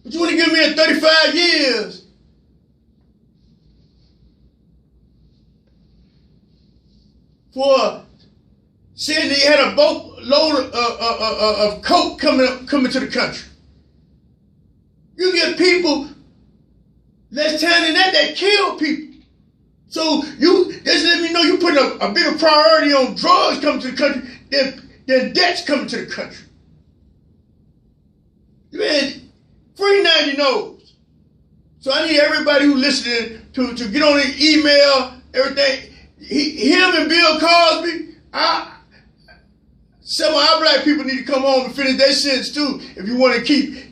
But you want to give me a 35 years. For saying they had a boatload of coke coming to the country. You get people less time than that kill people. So that's letting me know you putting a bigger priority on drugs coming to the country than debts coming to the country. Man, free 90 knows. So I need everybody who's listening to get on the email, everything. Him and Bill Cosby, some of our black people need to come home and finish their sentence too if you want to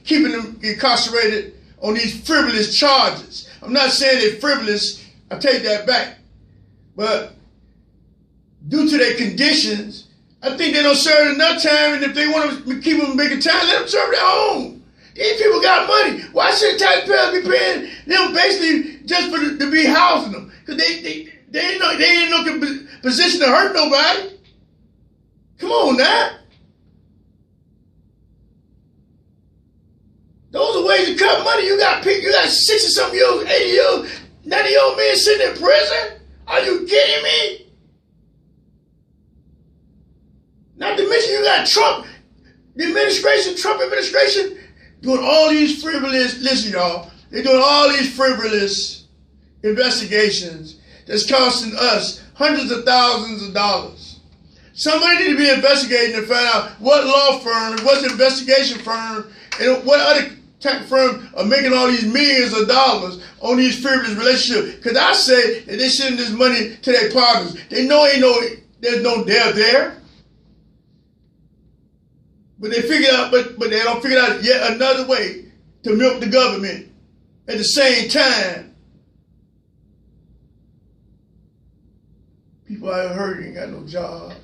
keeping them incarcerated on these frivolous charges. I'm not saying they're frivolous, I take that back. But due to their conditions, I think they don't serve enough time, and if they want to keep them making time, let them serve their own. These people got money. Why should taxpayers be paying them basically just to be housing them? Because they ain't no position to hurt nobody. Come on now. Those are ways to cut money. You got 60-something year old, 80-year-old, 90-year-old men sitting in prison? Are you kidding me? Not to mention you got Trump administration, doing all these frivolous, listen y'all, they're doing all these frivolous investigations that's costing us hundreds of thousands of dollars. Somebody need to be investigating to find out what law firm, what investigation firm, and what other type of firm are making all these millions of dollars on these frivolous relationships. Because I say that they send this money to their partners. They know there's no debt there. But they figure out, but they don't figure out yet another way to milk the government at the same time. People out here hurting, ain't got no job.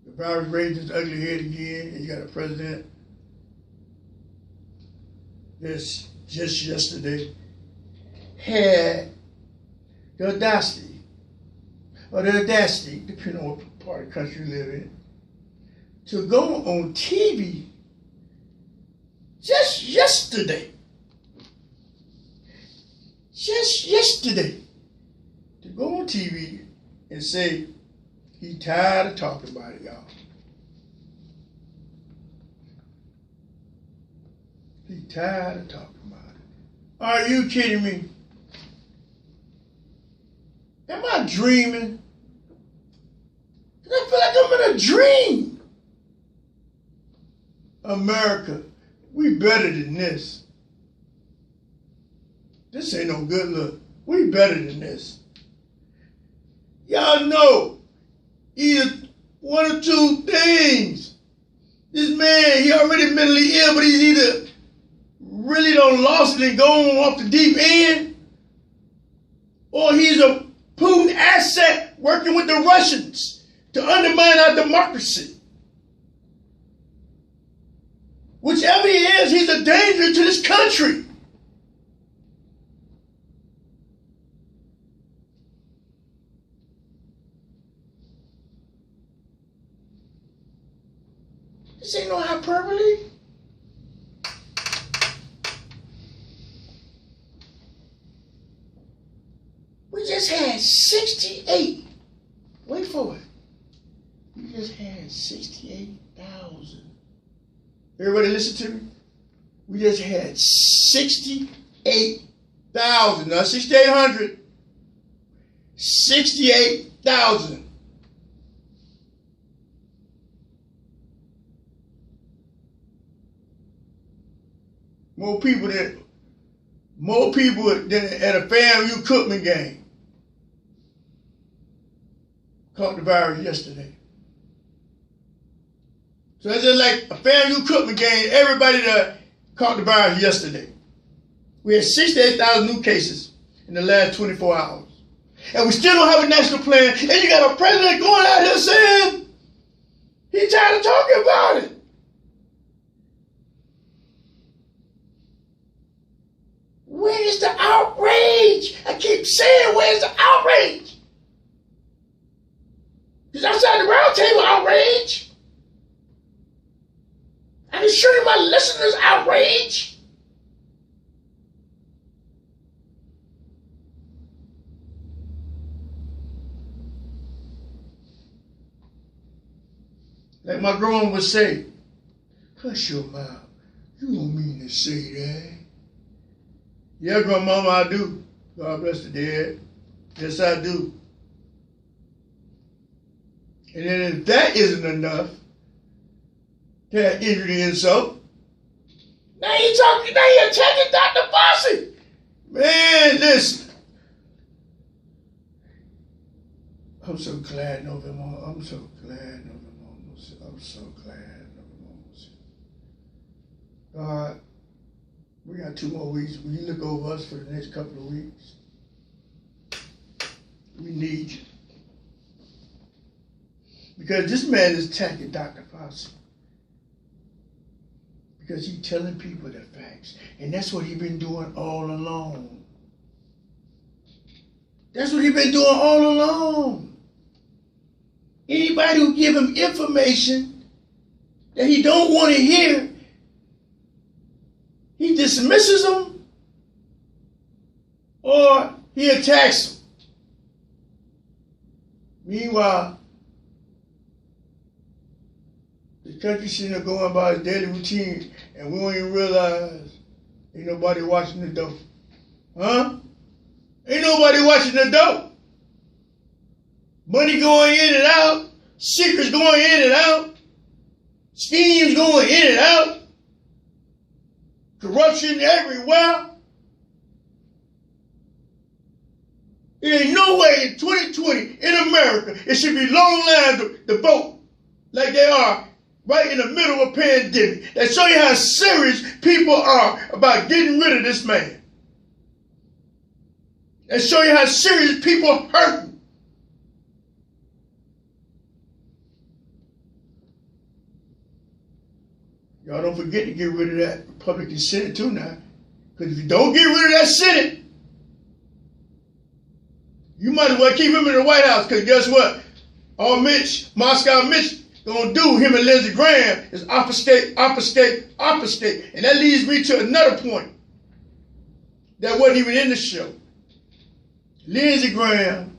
The virus raising its ugly head again, and you got a president that's just yesterday had the audacity, depending on what part of the country you live in, to go on TV just yesterday, to go on TV and say he tired of talking about it, y'all. He tired of talking about it. Are you kidding me? Am I dreaming? I feel like I'm in a dream. America, we better than this. This ain't no good look. We better than this. Y'all know either one or two things. This man, he already mentally ill, but he's either really done lost it and gone off the deep end, or he's a Putin asset working with the Russians to undermine our democracy. Whichever he is, he's a danger to this country. This ain't no hyperbole. We just had 68. Wait for it. We just had 68,000. Everybody listen to me? We just had 68,000. Not 6,800. 68,000. More people than at a FAMU Cookman game caught the virus yesterday. So it's just like a FAMU Cookman game, everybody that caught the virus yesterday. We had 68,000 new cases in the last 24 hours. And we still don't have a national plan, and you got a president going out here saying he's tired of talking about it. Where's the outrage? I keep saying, where's the outrage? Because outside the round table outrage. I didn't sharing my listeners' outrage? Like my grandma would say, hush your mouth. You don't mean to say that. Yeah, grandmama, I do. God bless the dead. Yes, I do. And then if that isn't enough, that injured the insult, now you're attacking Dr. Fossey. Man, listen. I'm so glad November. I'm so glad November. I'm so glad November. God, we got 2 more weeks. Will you look over us for the next couple of weeks? We need you. Because this man is attacking Dr. Fossey. Because he's telling people the facts. And that's what he's been doing all along. That's what he's been doing all along. Anybody who give him information that he don't want to hear, he dismisses them or he attacks them. Meanwhile, the country sitting there going about its daily routine and we don't even realize ain't nobody watching the door. Huh? Ain't nobody watching the door. Money going in and out, secrets going in and out, schemes going in and out, corruption everywhere. There ain't no way in 2020 in America it should be long lines to vote like they are right in the middle of a pandemic. That show you how serious people are about getting rid of this man. That show you how serious people are hurting. Y'all don't forget to get rid of that Republican Senate too now. Because if you don't get rid of that Senate, you might as well keep him in the White House. Because guess what? All Moscow Mitch, gonna do him and Lindsey Graham is obfuscate. And that leads me to another point that wasn't even in the show. Lindsey Graham,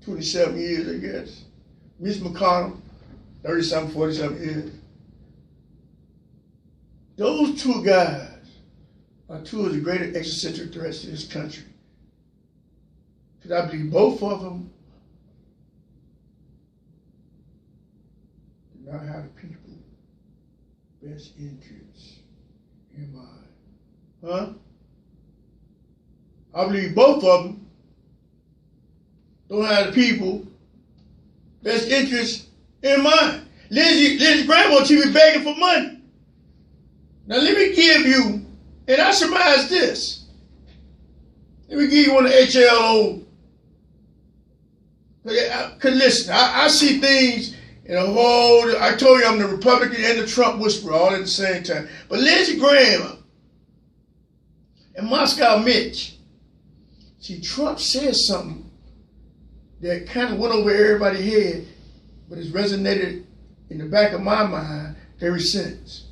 27 years, I guess. Mitch McConnell, 30-something, 40-something years. Those 2 guys are 2 of the greatest existential threats to this country. Because I believe both of them do not have the people's best interests in mind. Huh? I believe both of them don't have the people best interest in mind. Lindsey Graham on TV begging for money. Now let me give you, and I surmise this. Let me give you one of the HLO. Because listen, I see things in a whole, I told you I'm the Republican and the Trump whisperer all at the same time. But Lindsey Graham and Moscow Mitch, see, Trump said something that kind of went over everybody's head, but it's resonated in the back of my mind ever since.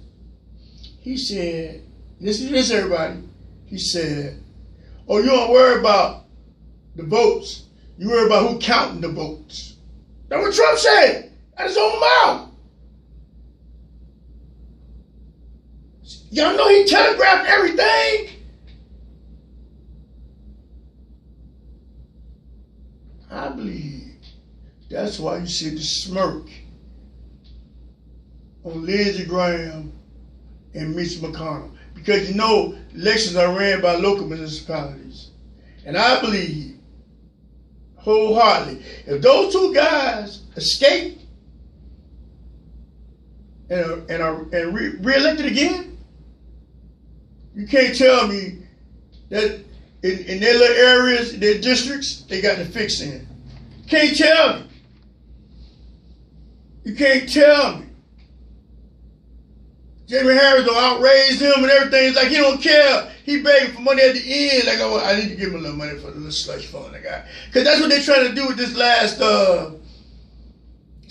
He said, listen to this, everybody. He said, oh, you don't worry about the votes. You worry about who counting the votes. That's what Trump said. Out his own mouth. Y'all know he telegraphed everything. I believe that's why you see the smirk on Lindsey Graham and Mitch McConnell. Because you know elections are ran by local municipalities. And I believe wholeheartedly, if those 2 guys escape and are re-elected again, you can't tell me that in their little areas, their districts, they got the fix in. Can't tell me. You can't tell me. Jamie Harris will outraise him and everything. It's like he don't care. He begging for money at the end. Like, oh, I need to give him a little money for the little slush fund I got. Because that's what they're trying to do with this last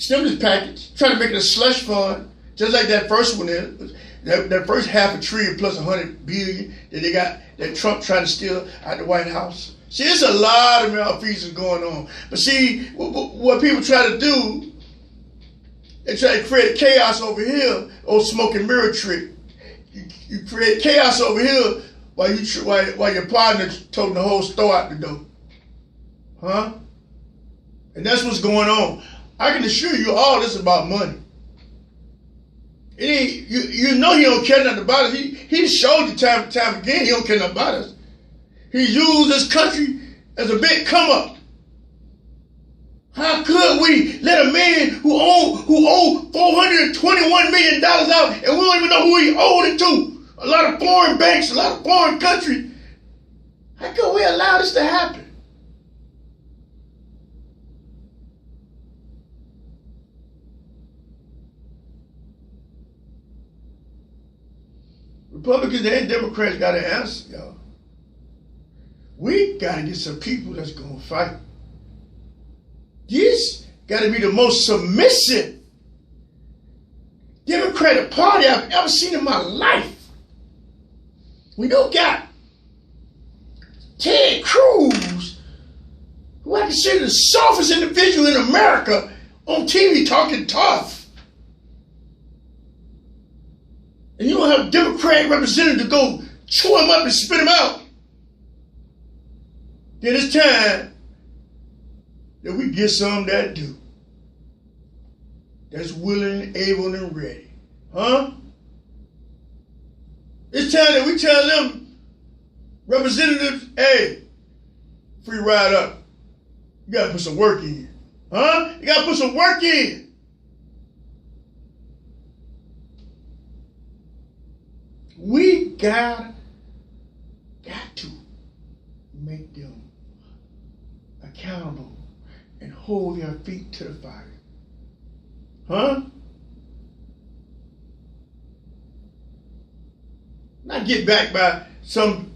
stimulus package, trying to make it a slush fund, just like that first one is. That first $500 billion plus $100 billion that they got, that Trump trying to steal out the White House. See, there's a lot of malfeasance going on. But see, what people try to do, they try to create chaos over here, old smoke and mirror trick. You create chaos over here while your partner told the whole store out the door. Huh? And that's what's going on. I can assure you all this about money. It ain't, you know he don't care nothing about us. He showed you time and time again he don't care nothing about us. He used this country as a big come up. How could we let a man who owed $421 million out and we don't even know who he owed it to? A lot of foreign banks, a lot of foreign countries. How could we allow this to happen? Republicans and Democrats got to answer, y'all. We got to get some people that's going to fight. This got to be the most submissive Democratic Party I've ever seen in my life. We don't got Ted Cruz, who I consider the softest individual in America, on TV talking tough. And you don't have a Democratic representative to go chew him up and spit him out. Then it's time that we get some that do. That's willing, able, and ready. Huh? It's time that we tell them, representatives, hey, free ride up. You gotta put some work in. Huh? You gotta put some work in. We got to make them accountable and hold their feet to the fire. Huh? Not get back by some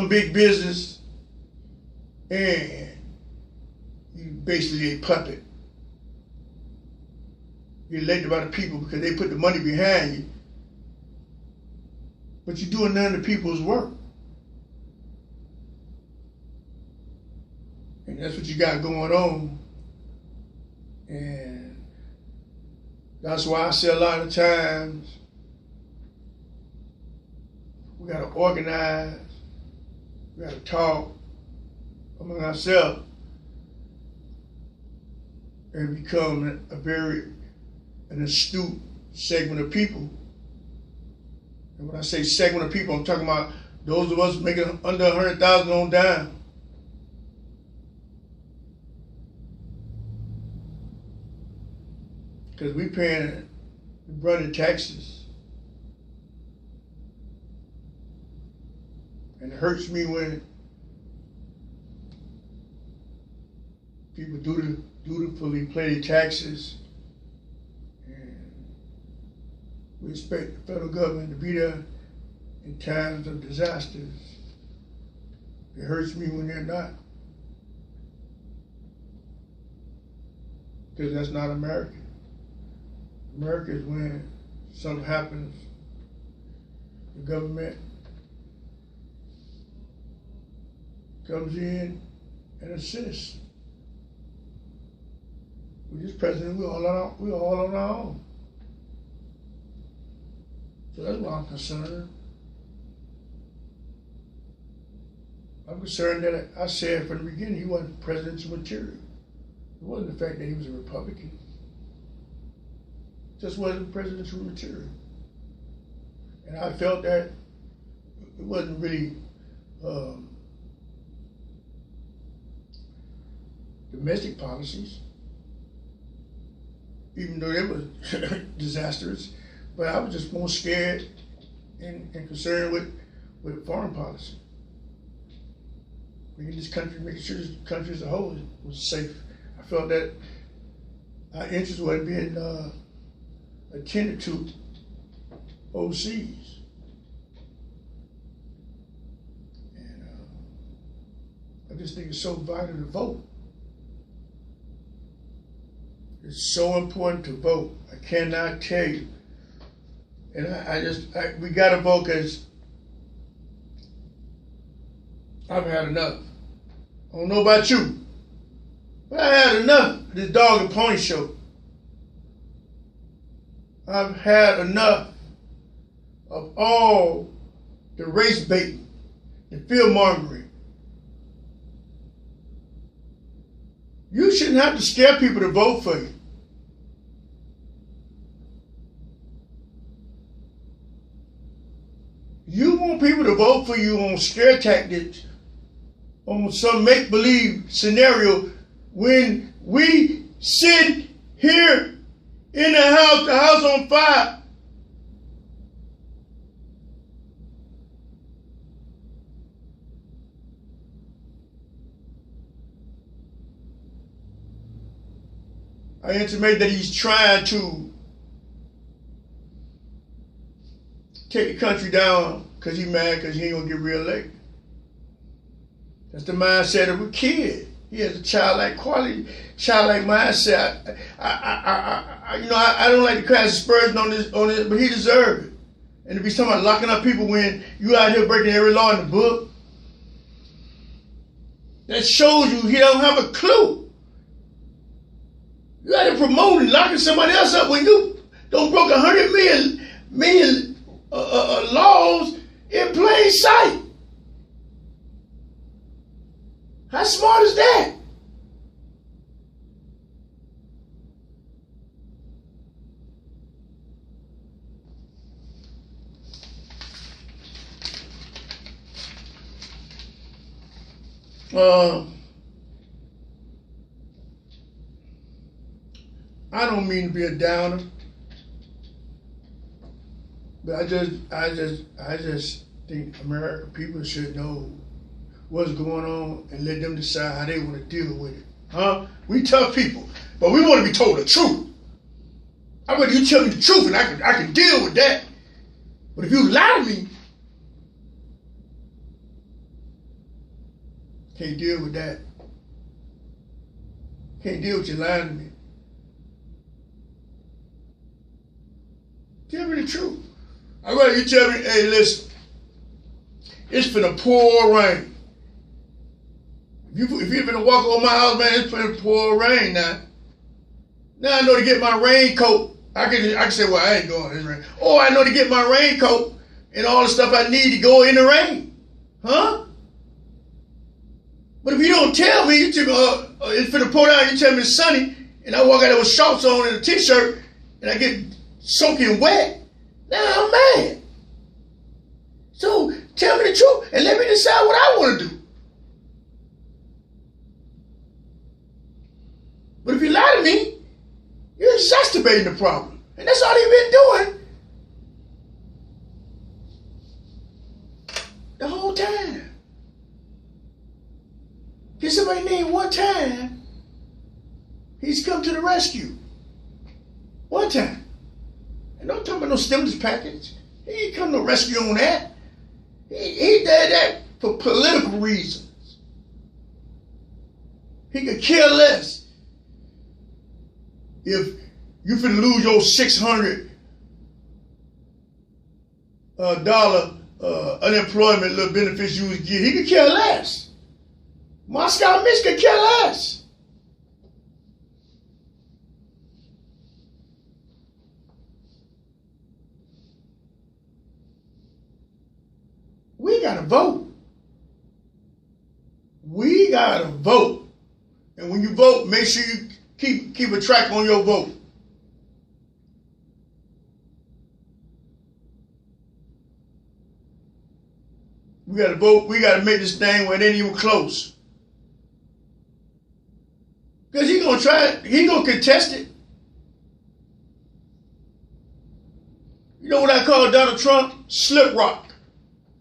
big business and you basically a puppet. You're elected by the people because they put the money behind you. But you're doing none of the people's work. And that's what you got going on. And that's why I say a lot of times, we got to organize, we got to talk among ourselves and become an astute segment of people. And when I say segment of people, I'm talking about those of us making under 100,000 on down. Because we paying the brunt of taxes. And it hurts me when people dutifully pay their taxes. We expect the federal government to be there in times of disasters. It hurts me when they're not. Because that's not America. America is when something happens, the government comes in and assists. With this president, we're all on our own. So that's why I'm concerned. I'm concerned that I said from the beginning he wasn't presidential material. It wasn't the fact that he was a Republican. It just wasn't presidential material. And I felt that it wasn't really domestic policies, even though they were disastrous. But I was just more scared and concerned with foreign policy. Making this country, making sure this country as a whole was safe. I felt that our interests weren't being attended to overseas. And I just think it's so vital to vote. It's so important to vote. I cannot tell you. And we got to vote because I've had enough. I don't know about you, but I had enough of this dog and pony show. I've had enough of all the race baiting, the fear mongering. You shouldn't have to scare people to vote for you. You want people to vote for you on scare tactics, on some make-believe scenario, when we sit here in the house on fire. I intimate that he's trying to take the country down because he's mad because he ain't gonna get reelected. That's the mindset of a kid. He has a childlike quality, childlike mindset. I don't like the kind of aspersion on this, but he deserves it. And to be talking about locking up people when you out here breaking every law in the book, that shows you he don't have a clue. You out here promoting, locking somebody else up when you don't broke 100 million laws in plain sight. How smart is that? I don't mean to be a downer, but I just think American people should know what's going on and let them decide how they want to deal with it. Huh? We tough people, but we want to be told the truth. I want you tell me the truth and I can deal with that. But if you lie to me, can't deal with that. Can't deal with you lying to me. Tell me the truth. I'd rather you tell me, hey, listen, it's finna pour rain. If you finna walk over my house, man, it's finna pour rain now. Now I know to get my raincoat. I can say, well, I ain't going in this rain. Or I know to get my raincoat and all the stuff I need to go in the rain. Huh? But if you don't tell me, you tell me it's finna pour down, you tell me it's sunny, and I walk out there with shorts on and a t-shirt, and I get soaking wet, now I'm mad. So tell me the truth and let me decide what I want to do. But if you lie to me, you're exacerbating the problem. And that's all they've been doing the whole time. Get somebody named one time, he's come to the rescue. One time. And don't talk about no stimulus package. He ain't come to rescue on that. He did that for political reasons. He could care less if you finna lose your $600 unemployment little benefits you was getting. He could care less. Moscow, Mitch could care less. We gotta vote. We gotta vote. And when you vote, make sure you keep a track on your vote. We gotta vote. We gotta make this thing where it ain't even close. Because he gonna try it. He gonna contest it. You know what I call Donald Trump? Slip rock.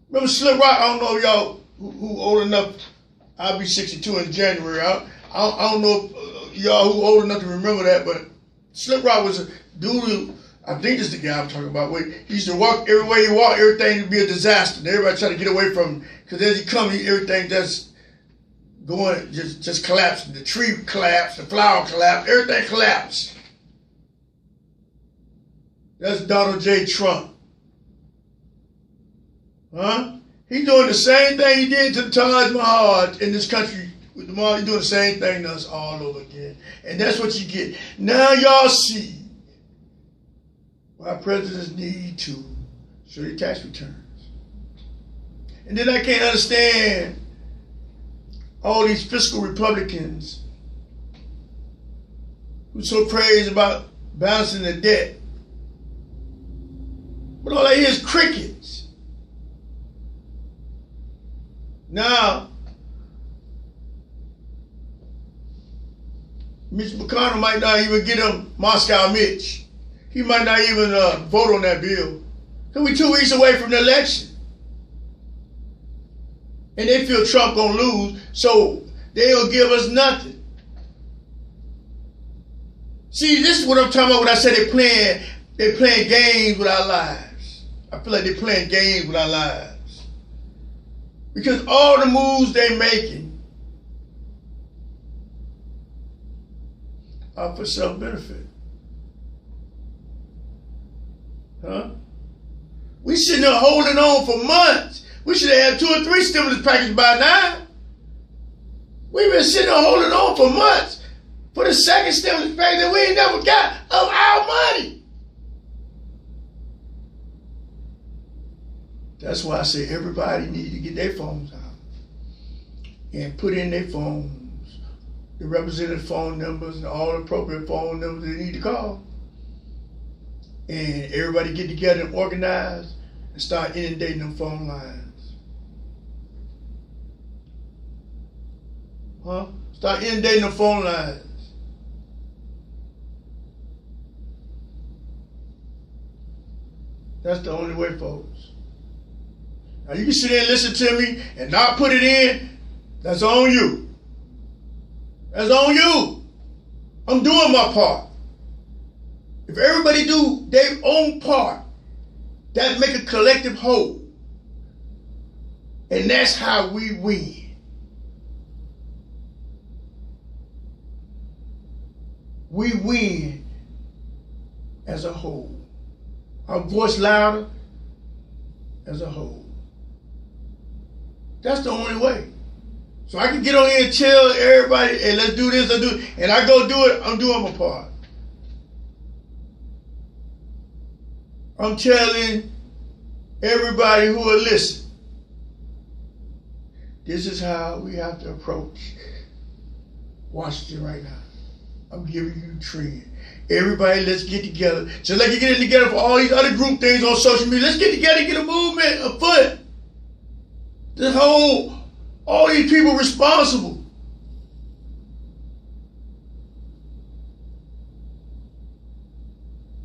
Remember Slip Rock? I don't know if y'all who old enough. I'll be 62 in January. I don't know if y'all who old enough to remember that, but Slip Rock was a dude who, I think this is the guy I'm talking about. He used to walk everywhere he walked, everything would be a disaster. And everybody tried to get away from him because as he come, everything just going, just collapsing. The tree collapsed, the flower collapsed, everything collapsed. That's Donald J. Trump. Huh? He's doing the same thing he did to the Taj Mahal in this country. With the Mahal, he's doing the same thing to us all over again. And that's what you get. Now y'all see why presidents need to show their tax returns. And then I can't understand all these fiscal Republicans who so crazy about balancing the debt. But all I hear is crickets. Now, Mitch McConnell might not even get him Moscow Mitch. He might not even vote on that bill. Because we're 2 weeks away from the election. And they feel Trump gonna lose, so they'll give us nothing. See, this is what I'm talking about when I say they're playing games with our lives. I feel like they're playing games with our lives. Because all the moves they're making are for self-benefit. Huh? We sitting there holding on for months. We should have had 2 or 3 stimulus packages by now. We've been sitting there holding on for months for the second stimulus package that we ain't never got of our money. That's why I say everybody needs to get their phones out and put in their phones the representative phone numbers and all the appropriate phone numbers they need to call. And everybody get together and organize and start inundating them phone lines. Huh? Start inundating the phone lines. That's the only way, folks. Now you can sit there and listen to me and not put it in. That's on you. That's on you. I'm doing my part. If everybody do their own part, that make a collective whole. And that's how we win. We win as a whole. Our voice louder as a whole. That's the only way. So I can get on here and tell everybody, hey, let's do this, let's do it. And I go do it, I'm doing my part. I'm telling everybody who will listen, this is how we have to approach Washington right now. I'm giving you the trend. Everybody, let's get together. Just like you're getting together for all these other group things on social media, let's get together and get a movement afoot. This whole, all these people responsible.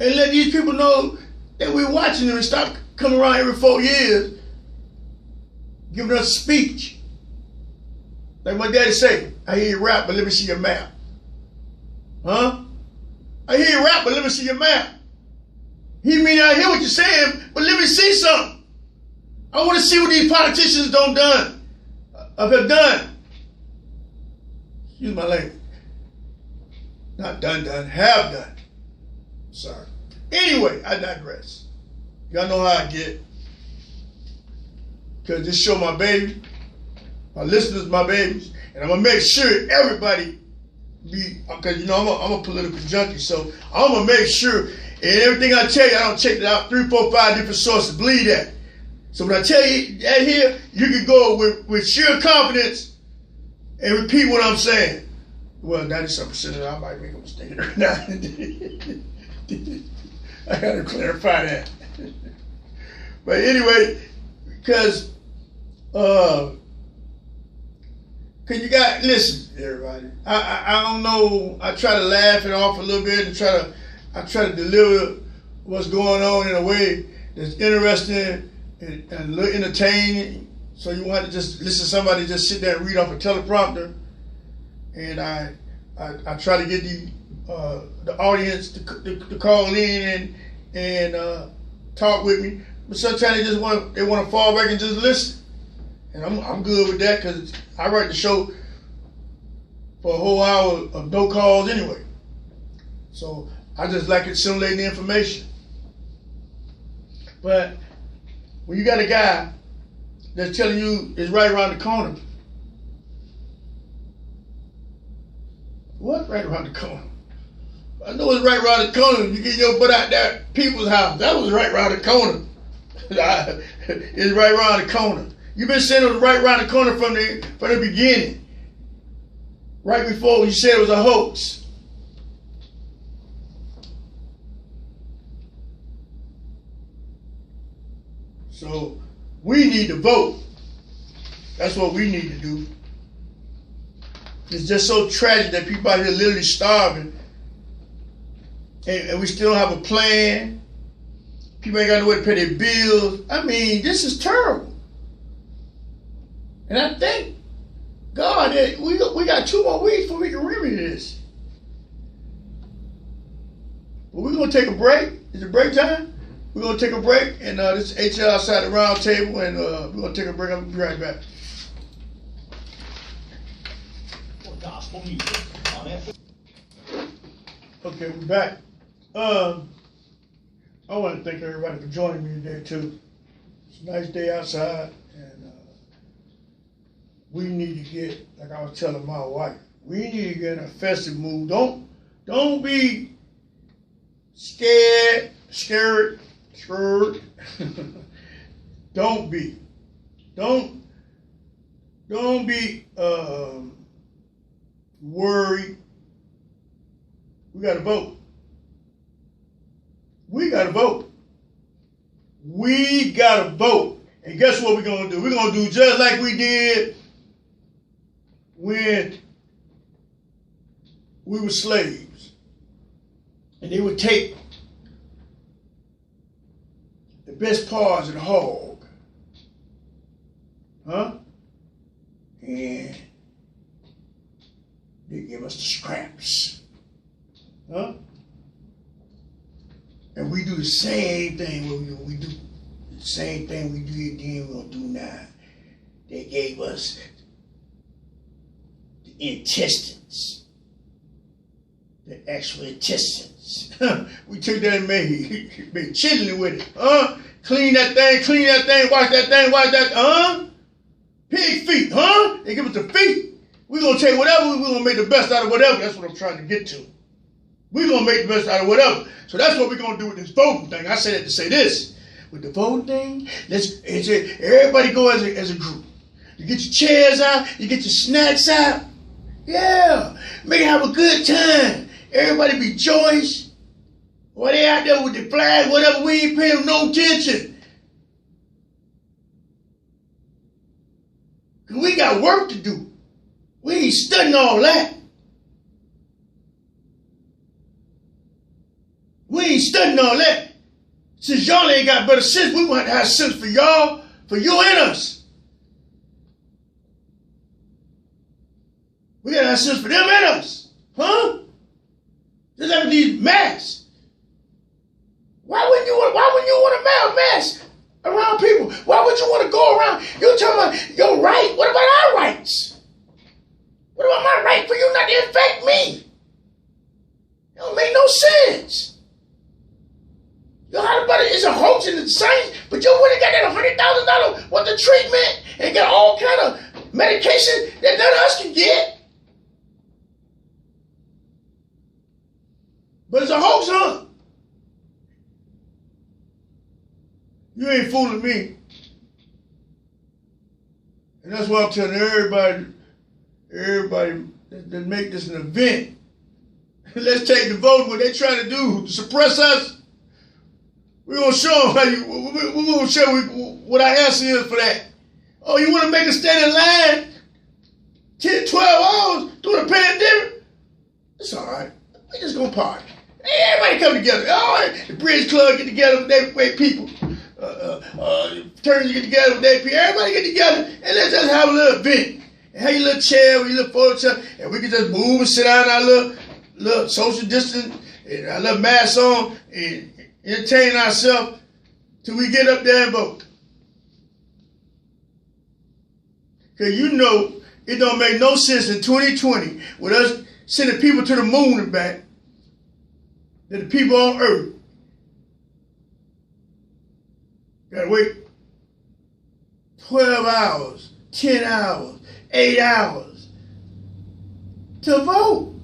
And let these people know that we're watching them and stop coming around every 4 years giving us a speech. Like my daddy say, I hear you rap, but let me see your map. Huh? I hear you rap, but let me see your map. He mean I hear what you're saying, but let me see something. I want to see what these politicians have done. Excuse my language. Not done, have done. Sorry. Anyway, I digress. Y'all know how I get. Because this show my baby. My listeners my babies. And I'm going to make sure everybody because you know I'm a political junkie, so I'm going to make sure, and everything I tell you, I don't check it out 3, 4, 5 different sources. Believe that. So when I tell you that here, you can go with sheer confidence and repeat what I'm saying. Well, 97% of it, I might make a mistake right now. I got to clarify that. But anyway, because you got, listen, everybody. I don't know. I try to laugh it off a little bit and I try to deliver what's going on in a way that's interesting and a little entertaining. So you want to just listen to somebody just sit there and read off a teleprompter. And I try to get the audience to call in and talk with me. But sometimes they want to fall back and just listen. And I'm good with that because I write the show for a whole hour of no calls anyway. So I just like assimilating the information. But when you got a guy that's telling you it's right around the corner, what right around the corner? I know it's right around the corner. You get your butt out there at people's house. That was right around the corner. It's right around the corner. You've been saying it was right around the corner from the beginning. Right before you said it was a hoax. So we need to vote. That's what we need to do. It's just so tragic that people out here literally starving. And we still don't have a plan. People ain't got no way to pay their bills. I mean, this is terrible. And I think, God, we got 2 more weeks before we can remedy this. But we're going to take a break. Is it break time? We're going to take a break. And this is HL outside the round table. And we're going to take a break. I'll be right back. Gospel music on FM. Okay, we're back. I want to thank everybody for joining me today too. It's a nice day outside, and we need to get, like I was telling my wife, we need to get in a festive mood. Don't be scared. Don't be worried. We got to vote. We got to vote. We got to vote. And guess what we're going to do? We're going to do just like we did when we were slaves. And they would take the best parts of the hog. And they give us the scraps. And we do the same thing we do. The same thing we did then, we're going to do now. They gave us the intestines. The actual intestines. We took that and made chitlin with it. Clean that thing, wash that, pig feet, They give us the feet. We're going to take whatever, we're going to make the best out of whatever. That's what I'm trying to get to. We're going to make the best out of whatever. So that's what we're going to do with this voting thing. I say that to say this. With the voting thing, everybody go as a group. You get your chairs out, you get your snacks out. Yeah. Make it have a good time. Everybody be joyous. Or they out there with the flag, whatever, we ain't paying them no attention. Because we got work to do. We ain't studying all that. We ain't studying all that. Since y'all ain't got better sense, we want to have sense for y'all, for you and us. We got to have sense for them and us. Just like with these masks. Why wouldn't you want to wear a mask around people? Why would you want to go around? You're talking about your right. What about our rights? What about my right for you not to infect me? It don't make no sense. You heard about it? It's a hoax in the science, but you went and got that $100,000 worth of treatment and got all kind of medication that none of us can get. But it's a hoax, huh? You ain't fooling me. And that's why I'm telling everybody that make this an event. Let's take the vote. What they trying to do, to suppress us. We're going to show them we're going to show what our answer is for that. Oh, you want to make us stand in line 10, 12 hours through the pandemic? It's all right. We just going to party. Hey, everybody come together. Oh, the Bridge Club get together with their people. Fraternities get together with their people. Everybody get together and let's just have a little event. And have your little chair with your little photo chair, and we can just move and sit down in our little social distance and our little mask on and entertain ourselves till we get up there and vote. Because you know it don't make no sense in 2020 with us sending people to the moon and back that the people on earth Gotta wait 12 hours, 10 hours, 8 hours to vote.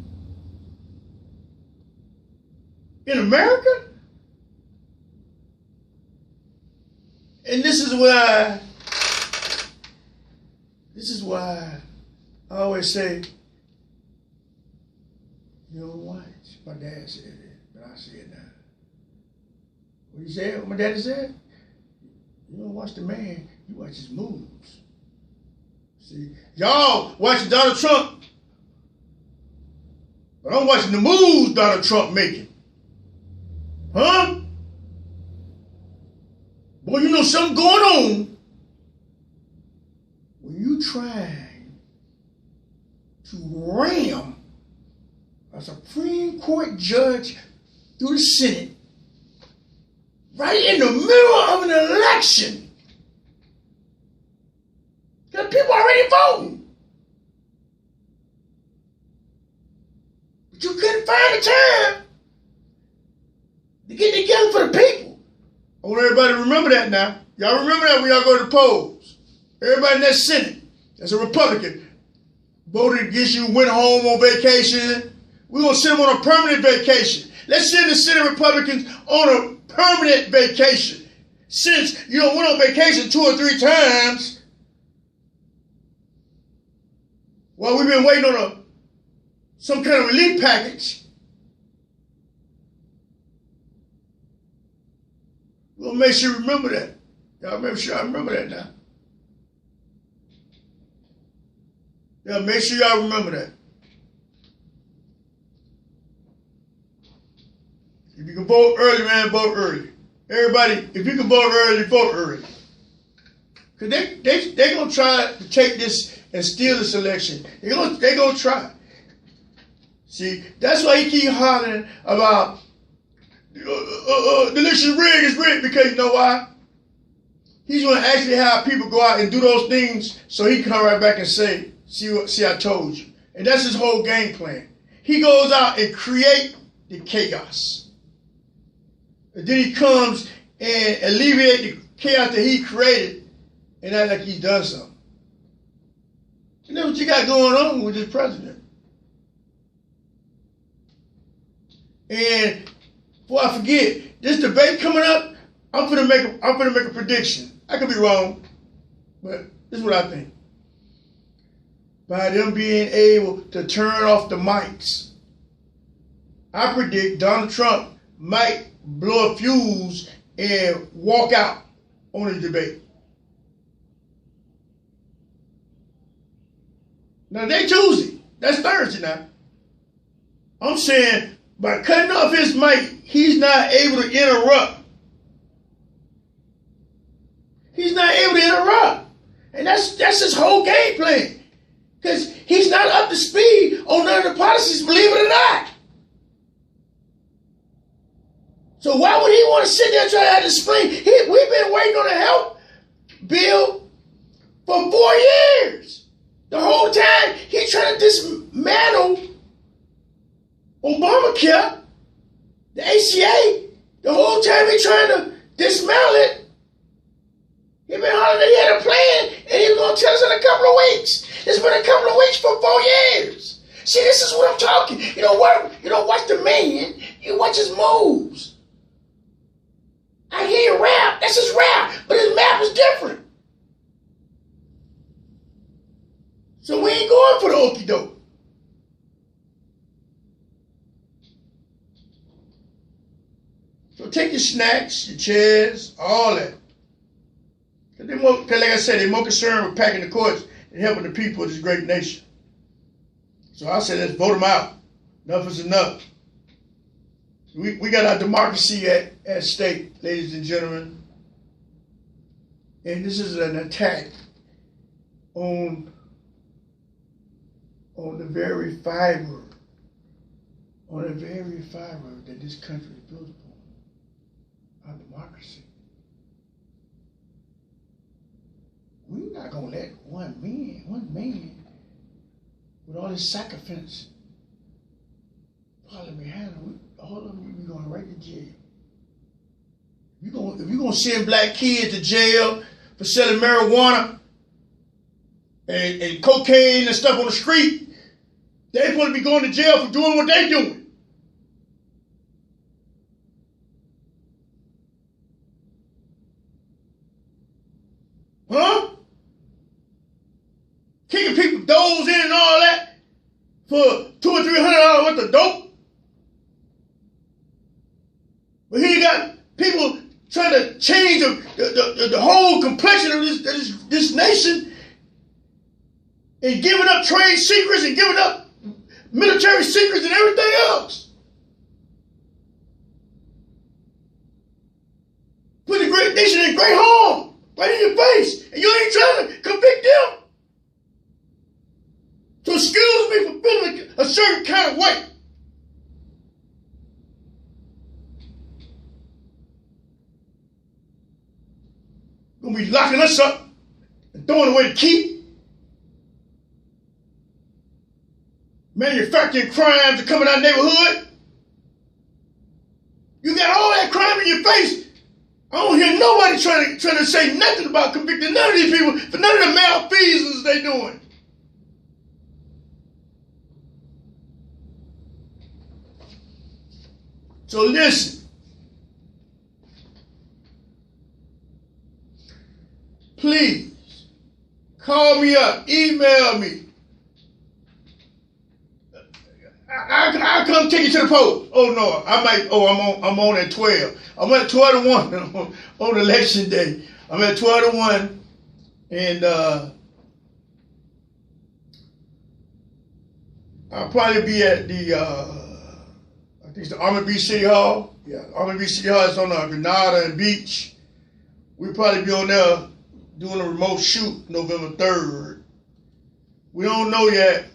In America? And this is why I always say, you don't watch. My dad said it, but I say it now. What he said, what my daddy said? You don't watch the man, you watch his moves. See, y'all watching Donald Trump, but I'm watching the moves Donald Trump making. Huh? Boy, you know something going on when you trying to ram a Supreme Court judge through the Senate right in the middle of an election. Because people already voting. But you couldn't find the time to get together for the people. I want everybody to remember that now. Y'all remember that when y'all go to the polls. Everybody in that Senate, that's a Republican, voted against you, went home on vacation. We're going to send them on a permanent vacation. Let's send the Senate Republicans on a permanent vacation. Since you went on vacation 2 or 3 times, while we've been waiting on some kind of relief package, we'll make sure you remember that. Y'all make sure I remember that now. Yeah, make sure y'all remember that. If you can vote early, man, vote early. Everybody, if you can vote early, vote early. Because they're going to try to take this and steal this election. They're going to try. See, that's why he keep hollering about the election rigged is rigged, because you know why? He's going to actually have people go out and do those things so he can come right back and say, see, I told you. And that's his whole game plan. He goes out and create the chaos. And then he comes and alleviate the chaos that he created and act like he's done something. And that's what you got going on with this president. And before I forget, this debate coming up, I'm gonna make a prediction. I could be wrong, but this is what I think. By them being able to turn off the mics, I predict Donald Trump might blow a fuse and walk out on the debate. Now, they Tuesday. That's Thursday now. I'm saying by cutting off his mic, he's not able to interrupt. He's not able to interrupt. And that's his whole game plan. Because he's not up to speed on none of the policies, believe it or not. So why would he want to sit there and try to explain? We've been waiting on a help bill for 4 years. The whole time he's trying to dismantle Obamacare, the ACA. The whole time he's trying to dismantle it. He's been hollering that he had a plan and he was going to tell us in a couple of weeks. It's been a couple of weeks for 4 years. See, this is what I'm talking. You don't watch the man, you watch his moves. I hear you rap, that's his rap, but his map is different. So we ain't going for the okie doke. So take your snacks, your chairs, all that. Because like I said, they're more concerned with packing the courts and helping the people of this great nation. So I said, let's vote them out. Enough is enough. We got our democracy at stake, ladies and gentlemen. And this is an attack on the very fiber, that this country is built upon, our democracy. We're not going to let one man, with all his sycophants, Parliament handle, all of them will be going right to jail. If you're gonna send black kids to jail for selling marijuana and cocaine and stuff on the street, they're supposed to be going to jail for doing what they're doing. Huh? Kicking people doors in and all that for $200 or $300 worth of dope. But here you got people trying to change the whole complexion of this nation and giving up trade secrets and giving up military secrets and everything else. Put the great nation in great harm right in your face, and you ain't trying to convict them. So excuse me for feeling a certain kind of way. Gonna be locking us up and throwing away the key. Manufacturing crimes to come in our neighborhood. You got all that crime in your face. I don't hear nobody trying to say nothing about convicting none of these people for none of the malfeasance they doing. So listen. Please call me up, email me. I'll come take you to the post. Oh no, I'm on at 12. I'm at 12 to 1 on election day. I'm at 12 to 1, and I'll probably be at the I think it's the Army Beach City Hall. Yeah, Army Beach City Hall is on Grenada and Beach. We'll probably be on there doing a remote shoot November 3rd. We don't know yet,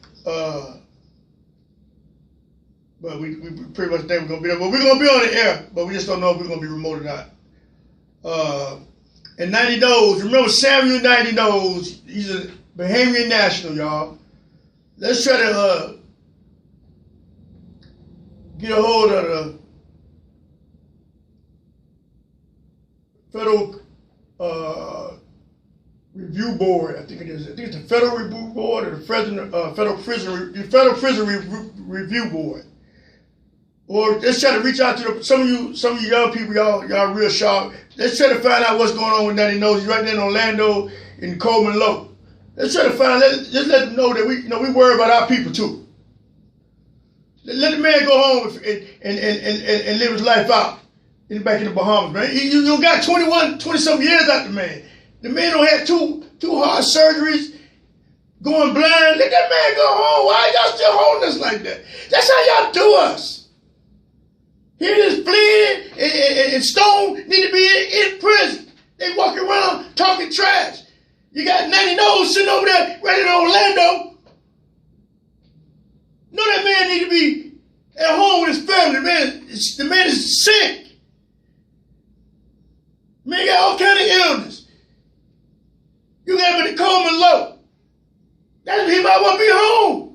but we pretty much think we're going to be there. But we're going to be on the air, but we just don't know if we're going to be remote or not. And 90 Nose, remember Samuel 90 Nose, he's a Bahamian national, y'all. Let's try to get a hold of the federal review board. I think it is. I think it's the Federal Review Board or the Federal Prison Review Board. Or let's try to reach out to some of you young people. Y'all real sharp. Let's try to find out what's going on with 90 Nose. He's right there in Orlando in Coleman Low. Let's try to find. Just let them know that we worry about our people too. Let the man go home and live his life out back in the Bahamas, man. You got 20-something years out the man. The man don't have two hard surgeries, going blind. Let that man go home. Why y'all still holding us like that? That's how y'all do us. He just bleeding and Stone need to be in prison. They walk around talking trash. You got 90 Nose sitting over there right in Orlando. No, that man need to be at home with his family. The man is sick. Man got all kind of illness. You got him in the Coleman Low. That he might want to be home.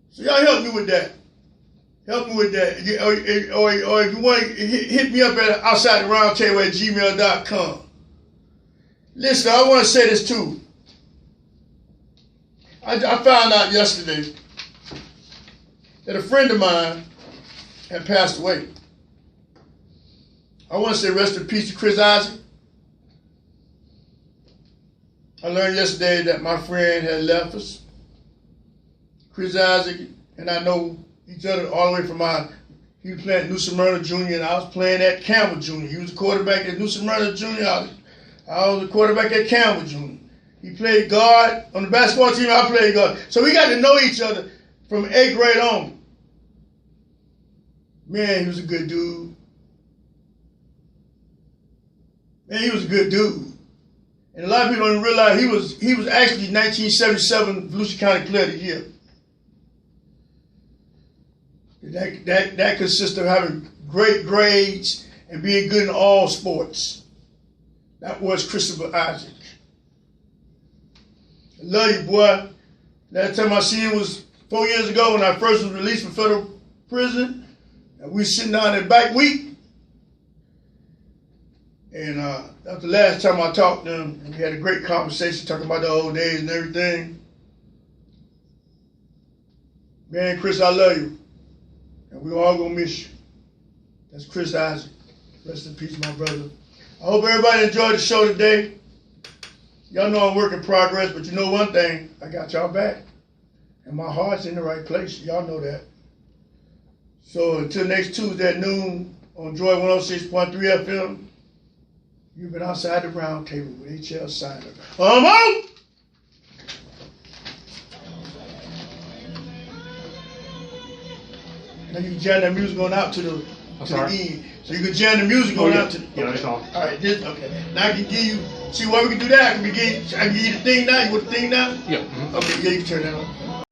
So y'all help me with that. Help me with that. Or if you want to hit me up at outsidetheroundtable@gmail.com. Listen, I want to say this too. I found out yesterday that a friend of mine had passed away. I want to say rest in peace to Chris Isaac. I learned yesterday that my friend had left us. Chris Isaac and I know each other all the way from he was playing at New Smyrna Junior and I was playing at Campbell Junior. He was the quarterback at New Smyrna Junior. I was the quarterback at Campbell Junior. He played guard on the basketball team. I played guard. So we got to know each other from 8th grade on. Man, he was a good dude. Man, he was a good dude. And a lot of people don't realize he was actually 1977 Volusia County Player of the Year. That consists of having great grades and being good in all sports. That was Christopher Isaac. I love you, boy. Last time I seen him was 4 years ago when I first was released from federal prison, and we sitting down at Back Week. And that's the last time I talked to him. And we had a great conversation talking about the old days and everything. Man, Chris, I love you. And we all gonna miss you. That's Chris Isaac. Rest in peace, my brother. I hope everybody enjoyed the show today. Y'all know I'm work in progress, but you know one thing, I got y'all back. And my heart's in the right place. Y'all know that. So until next Tuesday at noon on Joy 106.3 FM, you've been outside the round table with H.L. Siler. I'm out! Now you can jam that music on out to the end. So you can jam the music on out to the... Yeah, that's all. All right, okay. Now I can give you... See, why we can do that? I can give you the thing now. You want the thing now? Yeah. Okay, yeah, you can turn that on.